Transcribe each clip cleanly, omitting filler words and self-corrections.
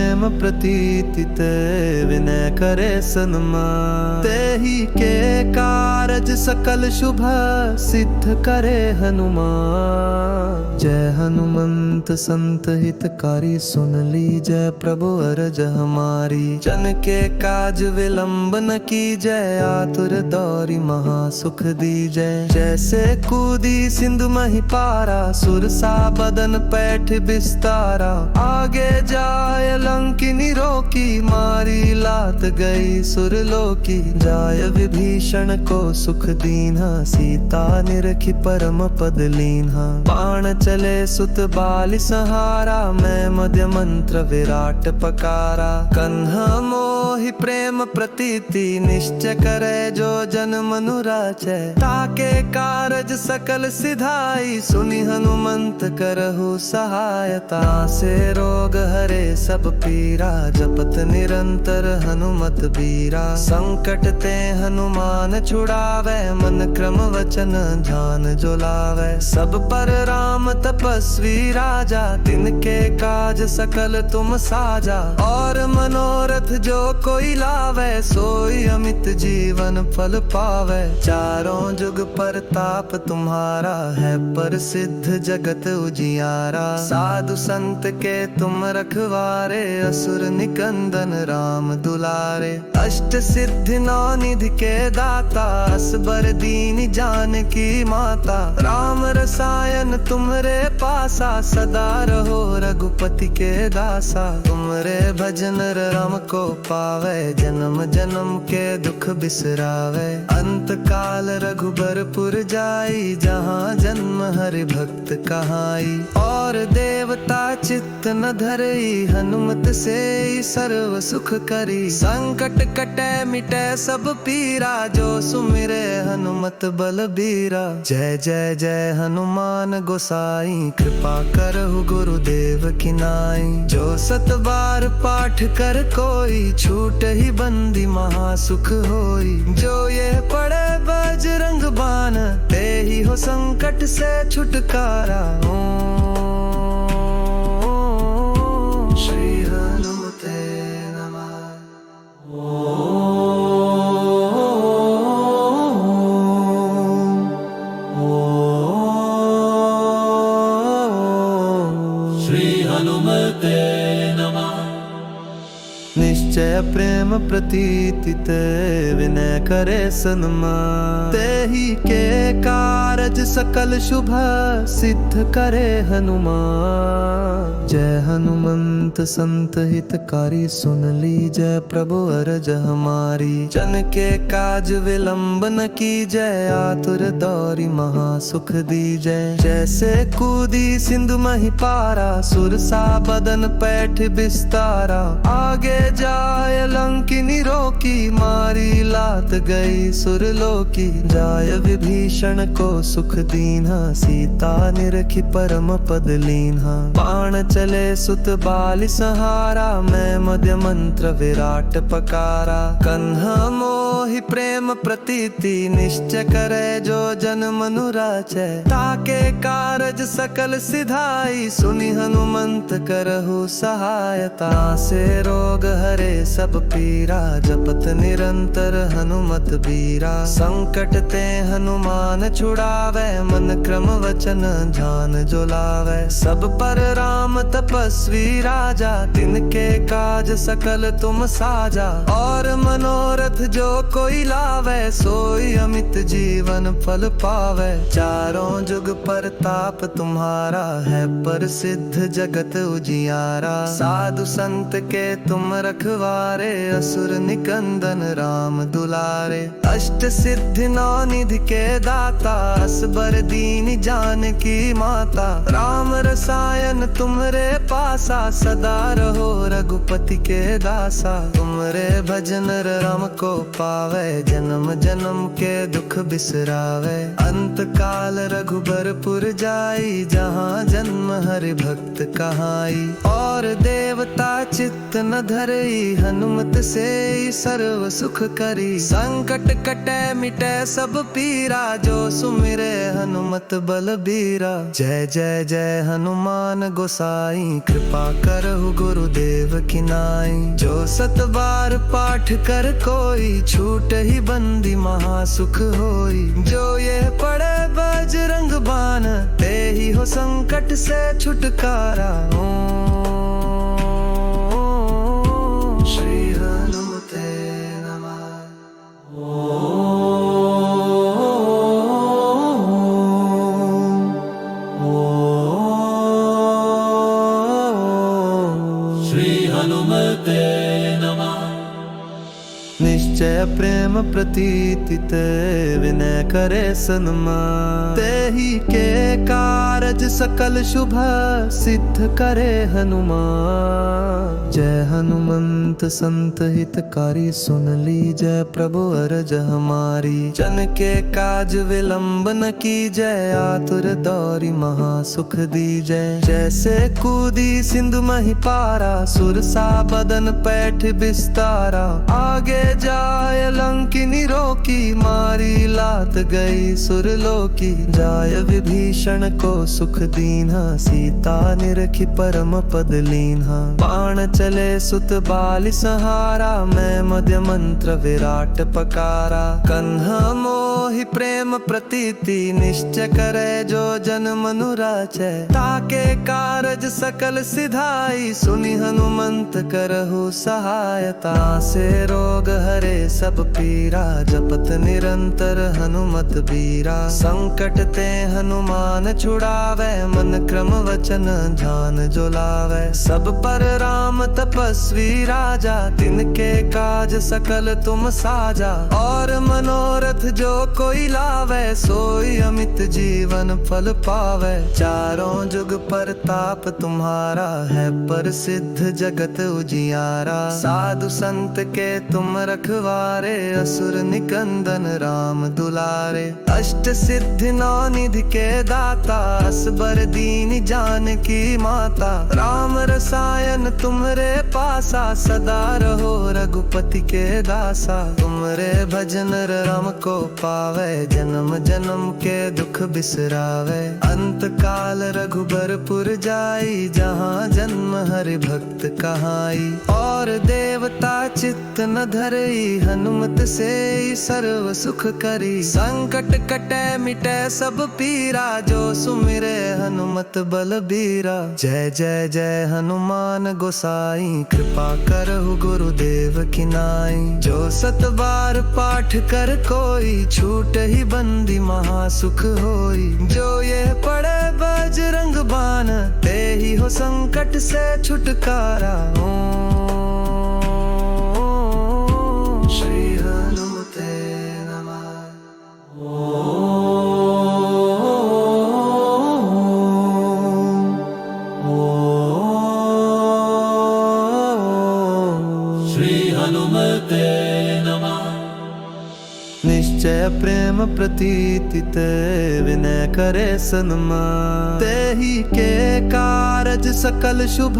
प्रेम प्रीति ते विनय करे सन्मान। तेहि के कारज सकल शुभ सिद्ध करे हनुमान। जय हनुमंत संत हितकारी, सुन लीजय प्रभु अरज हमारी। जन के काज विलंब न कीजय, आतुर दौरी महा सुख दीजय। जैसे कूदी सिंधु मही पारा, सुरसा बदन पैठ बिस्तारा। आगे जाय लंकिनी रोकी, मारी लात गई सुरलोकी। जाय विभीषण को सुख दीन्हा, सीता निरखी परम पद लीन्हा। बाण चले सुत बाली सहारा, मैं मध्य मंत्र विराट पकारा। कन्हा मोहि प्रेम प्रतीति, निश्चय करे जो जन मनु राचै। ताके कारज सकल सिधाई, सुनि हनुमंत करहु सहायता। से रोग हरे सब पीरा, जपत निरंतर हनुमत बीरा। संकट ते हनुमान छुड़ावे, मन क्रम वचन ध्यान जो लावे। सब पर राम तपस्वी राजा, तिनके काज सकल तुम साजा। और मनोरथ जो कोई लावे, सोई अमित जीवन फल पावे। चारों जुग परताप तुम्हारा, है प्रसिद्ध जगत उजियारा। साधु संत के तुम रखवारे, असुर निकंदन राम दुलारे। अष्ट सिद्धि नौ निधि के दाता, असबर दीन जानकी माता। राम रसायन तुमरे पासा, सदा रहो रघुपति के दासा। तुमरे भजन राम को पावे, जन्म जन्म के दुख बिसरावे। अंत काल रघुबरपुर जाई, जहाँ जन्म हरि भक्त कहाई। और देवता चित्त न धरई, हनुमत से सर्व सुख करी। संकट कटे मिटे सब पीरा, जो सुमिरे हनुमत बलबीरा। जय जय जय हनुमान गोसाई, कृपा करहु गुरुदेव की नाई। जो सत बार पाठ कर कोई, छूट ही बंदी महा सुख होई। जो ये पढ़े बजरंग बाण, ते ही हो संकट से छुटकारा। ओम श्री हनुमते नमः। श्री हनुमते नमः। निश्चय प्रेम प्रीति ते विनय करे सन्मान। तेहि के कारज सकल शुभ सिद्ध करे हनुमान। जय हनुमंत संत हितकारी, सुन लीजय प्रभु अरज हमारी। जन के काज विलंब न कीजय, आतुर दौरी महा सुख दीजय। जैसे कूदी सिंधु मही पारा, सुरसा बदन पैठ बिस्तारा। आगे जाय लंकिनी रोकी, मारी लात गई सुरलोकी। जाय विभीषण को सुख दीन्हा, सीता निरखी परम पद लीन्हा। बाण चले सुत बाली सहारा, मैं मध्य मंत्र विराट पकारा। कन्हा मोहि प्रेम प्रतीति, निश्चय करे जो जन मनु राचै। ताके कारज सकल सिधाई, सुनि हनुमंत करहु सहायता। से रोग हरे सब पीरा, जपत निरंतर हनुमत बीरा। संकट ते हनुमान छुड़ावे, मन क्रम वचन ध्यान जो लावे। सब पर राम तपस्वी राजा, तिनके काज सकल तुम साजा। और मनोरथ जो कोई लावे, सोई अमित जीवन फल पावे। चारों जुग परताप तुम्हारा, है प्रसिद्ध जगत उजियारा। साधु संत के तुम रखवारे, असुर निकंदन राम दुलारे। अष्ट सिद्धि नौ निधि के दाता, असबर दीन जानकी माता। राम रसायन तुमरे पासा, सदा रहो रघुपति के दासा। तुमरे भजन राम को पावे, जन्म जन्म के दुख बिसरावे। अंत काल रघुबरपुर जाई, जहाँ जन्म हरि भक्त कहाई। और देवता चित्त न धरई, हनुमत से सर्व सुख करी। संकट कटे मिटे सब पीरा, जो सुमिरे हनुमत बलबीरा। जय जय जय हनुमान गोसाई, कृपा करहु गुरुदेव की नाई। जो 7 बार पाठ कर कोई, छूट ही बंदी महासुख होई। जो ये पढ़े बजरंग बाण, ते ही हो संकट से छुटकारा। ओम श्री हनुमते नमः। श्री हनुमते नमः। निश्चय प्रेम प्रतीति ते, विनय करे सन्मान। ते ही के कारज सकल शुभ, सिद्ध करे हनुमान। जय हनुमंत संत हितकारी, सुन लीजय प्रभु अरज हमारी। जन के काज विलंब न कीजय, आतुर दौरी महासुख दीजय। जैसे कूदी सिंधु मही पारा, सुरसा बदन पैठ बिस्तारा। आगे जाय लंकिनी रोकी, मारी लात गई सुरलोकी। जाय विभीषण को सुख दीन्हा, सीता निरखी परम पद लीन्हा। बाण चले सुत बाली सहारा, मैं मध्य मंत्र विराट पकारा। कन्हा मोहि प्रेम प्रतीति, निश्चय करे जो जन मनुराचै। ताके कारज सकल सिधाई, सुनि हनुमंत करहु सहायता। से रोग हरे सब पीरा, जपत निरंतर हनुमत बीरा। संकट ते हनुमान छुड़ावे, मन क्रम वचन ध्यान जो लावे। सब पर राम तपस्वी राजा, तिनके काज सकल तुम साजा। और मनोरथ जो कोई लावे, सोई अमित जीवन फल पावे। चारों जुग परताप तुम्हारा, है प्रसिद्ध जगत उजियारा। साधु संत के तुम रखवारे, असुर निकंदन राम दुलारे। अष्ट सिद्धि नौ निधि के दाता, असबर दीन जानकी माता। राम रसायन तुमरे पासा, सदा रहो रघुपति के दासा। तुमरे भजन राम को पावे, जन्म जन्म के दुख बिसरावे। अंत काल रघुबरपुर जाई, जहाँ जन्म हरि भक्त कहाई। और देवता चित्त न धरई, हनुमत से सर्व सुख करी। संकट कटे मिटे सब पीरा, जो सुमिरे हनुमत बलबीरा। जय जय जय हनुमान गोसाई, कृपा करहु गुरुदेव की नाई। जो 7 बार पाठ कर कोई, छूट ही बंदी महासुख होई। जो ये पढ़े बजरंग बाण, ते ही हो संकट से छुटकारा। श्री हनुमते नमः। श्री हनुमते नमः। निश्चय प्रेम प्रतीति ते, विनय करे सन्मान। ते ही के कारज सकल शुभ,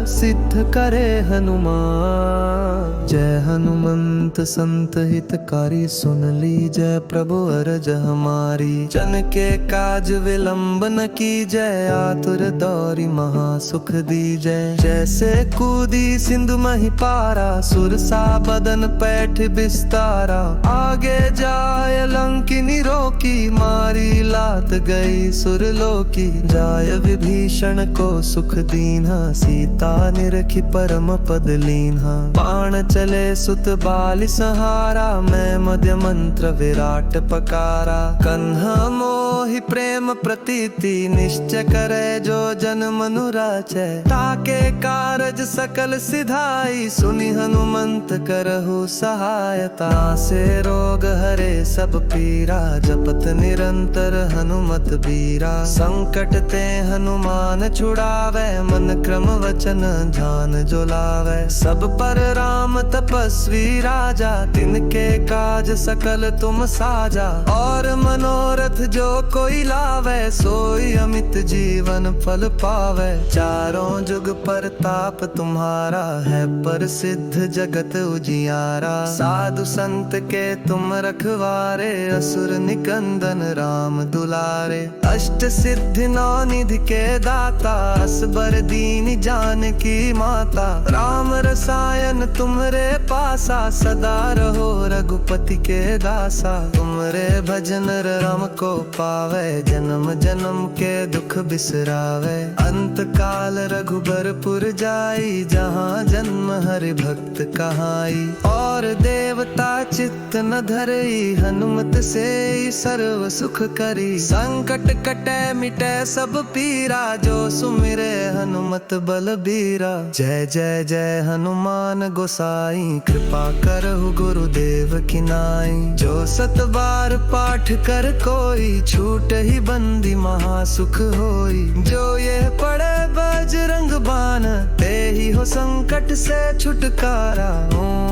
सिद्ध करे हनुमान। जय हनुमंत संत हितकारी, सुन लीजय प्रभु अरज हमारी। जन के काज विलंब न कीजय, आतुर दौरी महासुख दीजय। जैसे कूदी सिंधु मही पारा, सुरसा बदन पैठ बिस्तारा। आगे जाय लंकिनी रोकी, मारी लात गई सुरलोकी। जाय विभीषण को सुख दीन्हा, सीता निरखी परम पद लीन्हा। बाण चले सुत बाली सहारा, मैं मध्य मंत्र विराट पकारा। कन्हा मोहि प्रेम प्रतीति, निश्चय करे जो जन मनुराचै। ताके कारज सकल सिधाई, सुनि हनुमंत करहु सहायता। से रोग हरे सब पीरा, जपत निरंतर हनुमत बीरा। संकट ते हनुमान छुड़ावे, मन क्रम वचन ध्यान जो लावे। सब पर राम तपस्वी राजा, तिनके काज सकल तुम साजा। और मनोरथ जो कोई लावे, सोई अमित जीवन फल पावे। चारों जुग परताप तुम्हारा, है प्रसिद्ध जगत उजियारा। साधु संत के तुम रखवारे, रखवारे असुर निकंदन राम दुलारे। अष्ट सिद्धि नौ निधि के दाता असबर दीन जानकी माता। राम रसायन तुमरे पासा सदा रहो रघुपति के दासा। तुमरे भजन राम को पावे जन्म जन्म के दुख बिसरावे। अंत काल रघुबरपुर जाई जहाँ जन्म हरि भक्त कहाई। और देवता चित्त न धरई हनुमत से सर्व सुख करी। संकट कटे मिटे सब पीरा जो सुमिरे हनुमत बलबीरा। जय जय जय हनुमान गोसाई कृपा करहु गुरुदेव की नाई। जो सत बार पाठ कर कोई छूट ही बंदी महासुख होई। जो ये पढ़े बजरंग बाण ते ही हो संकट से छुटकारा। ओम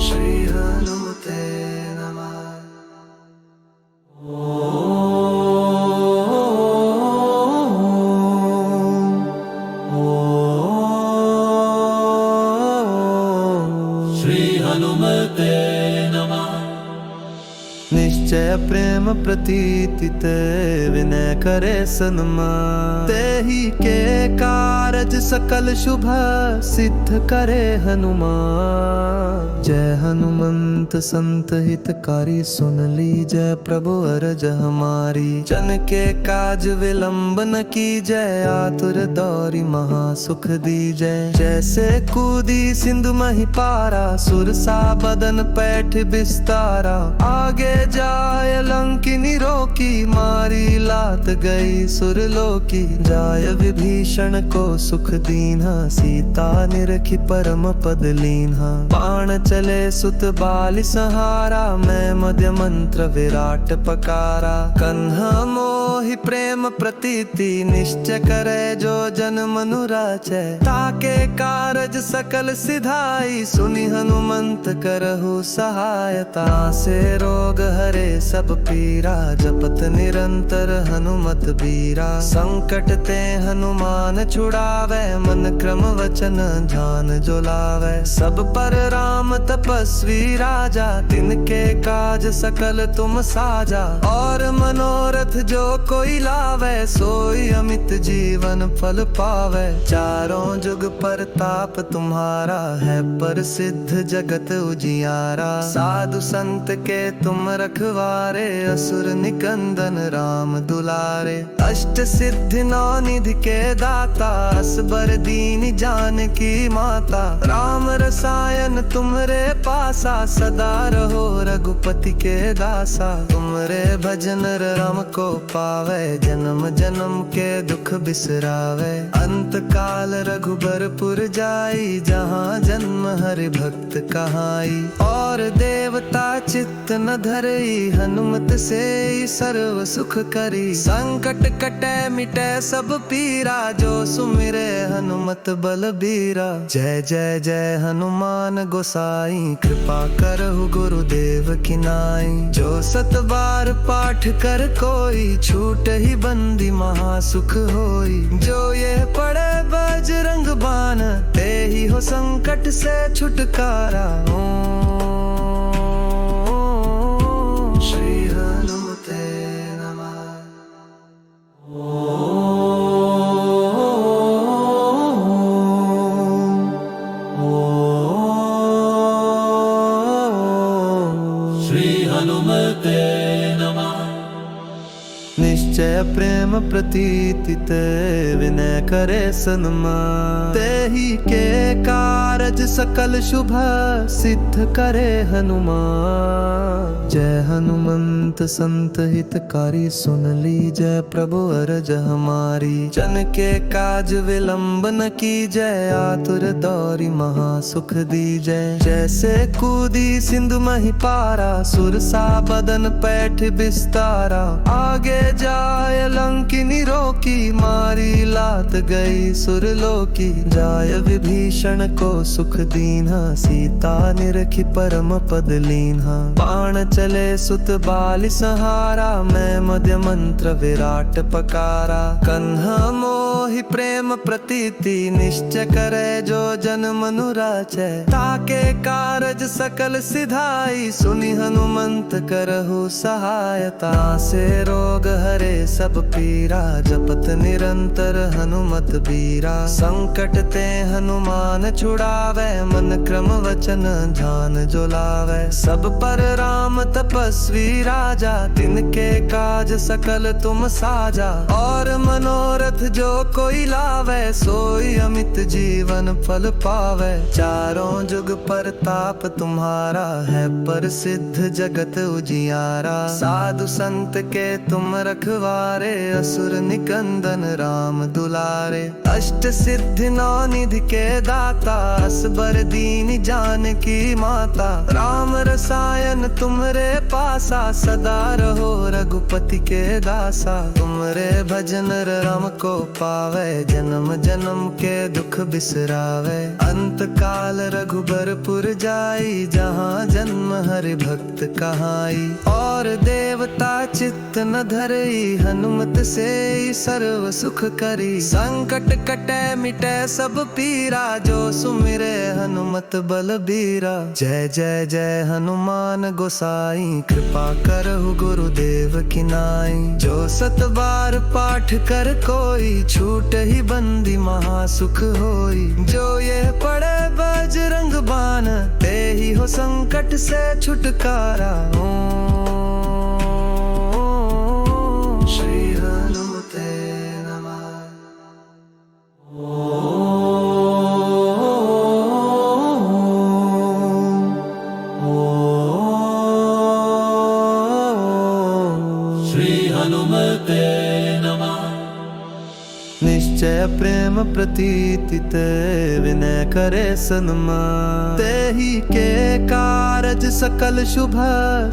श्री हनुमते नमः। श्री हनुमते नमः। निश्चय प्रेम प्रतीति ते विनय करे सन्मान। तेहि के कारज सकल शुभ सिद्ध करे हनुमान। जय हनुमंत संत हितकारी सुन लीजय प्रभु अरज हमारी। जन के काज विलंब न कीजय आतुर दौरी महासुख दीजय। जैसे कूदी सिंधु मही पारा सुरसा बदन पैठ बिस्तारा। आगे जाय लंकिनी रोकी मारी लात गई सुरलोकी। जाय विभीषण को सुख दीन्हा सीता निरखी परम पद लीन्हा। बाण चले सुत बाली सहारा मैं मध्य मंत्र विराट पकारा। कन्हा मोहि प्रेम प्रतीति निश्चय करे जो जन मनु राचै। ताके कारज सकल सिधाई सुनि हनुमंत करहु सहायता। से रोग हरे सब पीरा जपत निरंतर हनुमत बीरा। संकट ते हनुमान छुड़ावे मन क्रम वचन ध्यान जो लावे। सब पर राम तपस्वी राजा तिनके काज सकल तुम साजा। और मनोरथ जो कोई लावे सोई अमित जीवन फल पावे। चारों जुग परताप तुम्हारा है प्रसिद्ध जगत उजियारा। साधु संत के तुम रखवारे असुर निकंदन राम दुलारे। अष्ट सिद्धि नौ निधि के दाता असबर दीन जानकी माता। राम रसायन तुमरे पासा सदा रहो रघुपति के दासा। तुमरे भजन राम को पावे जन्म जन्म के दुख बिसरावे। अंत काल रघुबरपुर जाई जहाँ जन्म हरि भक्त कहाई। और देवता चित्त न धरई हनुमत से सर्व सुख करी। संकट कटे मिटे सब पीरा जो सुमिरे हनुमत बलबीरा। जय जय जय हनुमान गोसाई कृपा करहु गुरुदेव की नाई। जो सत बार पाठ कर कोई छूट ही बंदी महासुख होई। जो ये पढ़े बजरंग बाण ते ही हो संकट से छुटकारा। श्री हनुमते नमः। श्री हनुमते नमः। निश्चय प्रेम प्रतीति ते विनय करे सन्मान। तेहि के कारज सकल शुभ सिद्ध करे हनुमान। जय हनुमंत संत हितकारी सुन लीजय प्रभु अरज हमारी। जन के काज विलंब न कीजय आतुर दौरी महासुख दीजय। जैसे कूदी सिंधु मही पारा सुरसा बदन पैठ बिस्तारा। आगे जा जाय लंकिनी रोकी, मारी लात गई सुरलोकी। जाय विभीषण को सुख दीन्हा, सीता निरखी परम पद लीन्हा। बाण चले सुत बाल सहारा, मैं मध्य मंत्र विराट पकारा। कन्हा मोहि प्रेम प्रतीति, निश्चय करे जो जन मनु राचै। ताके कारज सकल सिधाई, सुनि हनुमंत करहु सहायता। से रोग हरे सब पीरा, जपत निरंतर हनुमत बीरा। संकट ते हनुमान छुड़ावे, मन क्रम वचन ध्यान जो लावे। सब पर राम तपस्वी राजा, तिनके काज सकल तुम साजा। और मनोरथ जो कोई लावे, सोई अमित जीवन फल पावे। चारों जुग परताप तुम्हारा, है प्रसिद्ध जगत उजियारा। साधु संत के तुम रखवारे, असुर निकंदन राम दुलारे। अष्ट सिद्धि नौ निधि के दाता, असबर दीन जानकी माता। राम रसायन तुमरे पासा, सदा रहो रघुपति के दासा। तुमरे भजन राम को पावे, जन्म जन्म के दुख बिसरावे। अंत काल रघुबरपुर जाई, जहाँ जन्म हरि भक्त कहाई। और देवता चित्त न धरई, हनुमत से सर्व सुख करी। संकट कटे मिटे सब पीरा, जो सुमिरे हनुमत बलबीरा। जय जय जय हनुमान गोसाई, कृपा करहु गुरुदेव की नाई। जो सत बार पाठ कर कोई, छूट ही बंदी महासुख होई। जो ये पढ़े बजरंग बाण, ते ही हो संकट से छुटकारा। श्री हनुमते नमः। श्री हनुमते नमः। निश्चय प्रेम प्रतीति ते, विनय करे सन्मान। तेहि के कारज सकल शुभ,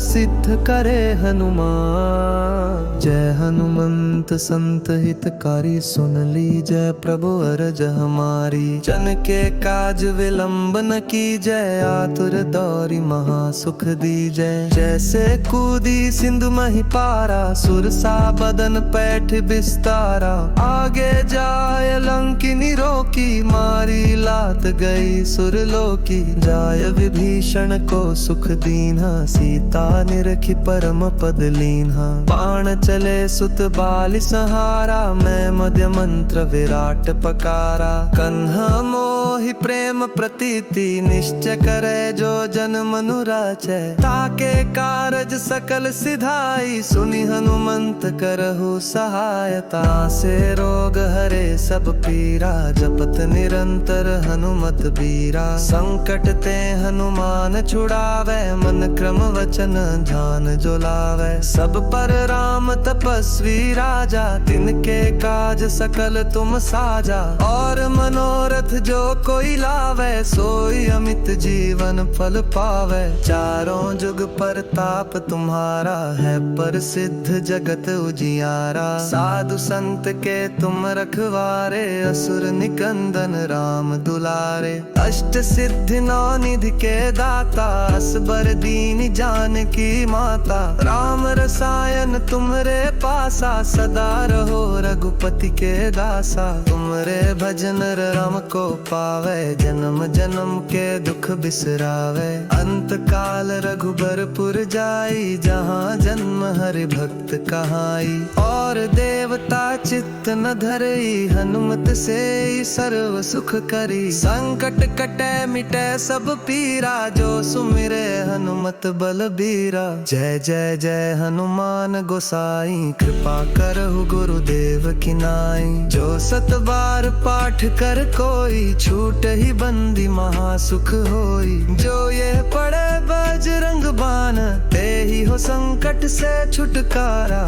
सिद्ध करे हनुमान। जय हनुमंत संत हितकारी, सुन लीजय प्रभु अरज हमारी। जन के काज विलंब न कीजय, आतुर दौरी महासुख दीजय। जैसे कूदी सिंधु मही पारा, सुरसा बदन पैठ बिस्तारा। आगे जाय लंकिनी रोकी, मारी लात गई सुरलोकी। जाय विभीषण को सुख दीन्हा, सीता निरखी परम पद लीन्हा। बाण चले सुत बाल सहारा, मैं मध्य मंत्र विराट पकारा। कन्हा मोहि प्रेम प्रतीति, निश्चय करे जो जन मनु राचै। ताके कारज सकल सिधाई, सुनि हनुमंत करहु सहायता। से रोग हरे सब पीरा, जपत निरंतर हनुमत बीरा। संकट ते हनुमान छुड़ावे, मन क्रम वचन ध्यान जो लावे। सब पर राम तपस्वी राजा, तिनके काज सकल तुम साजा। और मनोरथ जो कोई लावे, सोई अमित जीवन फल पावे। चारों जुग परताप तुम्हारा, है प्रसिद्ध जगत उजियारा। साधु संत के तुम रखवारे, असुर निकंदन राम दुलारे। अष्ट सिद्धि नौ निधि के दाता, असबर दीन जानकी माता। राम रसायन तुमरे पासा, सदा रहो रघुपति के दासा। तुमरे भजन राम को पावे, जन्म जन्म के दुख बिसरावे। अंत काल रघुबरपुर जाई, जहाँ जन्म हरि भक्त कहाई। और देवता चित्त न धरई, हनुमत से सर्व सुख करी। संकट कटे मिटे सब पीरा, जो सुमिरे हनुमत बलबीरा। जय जय जय हनुमान गोसाई, कृपा करहु गुरुदेव की नाई। जो सत बार पाठ कर कोई, छूट ही बंदी महासुख होई। जो ये पढ़े बजरंग बाण, ते ही हो संकट से छुटकारा।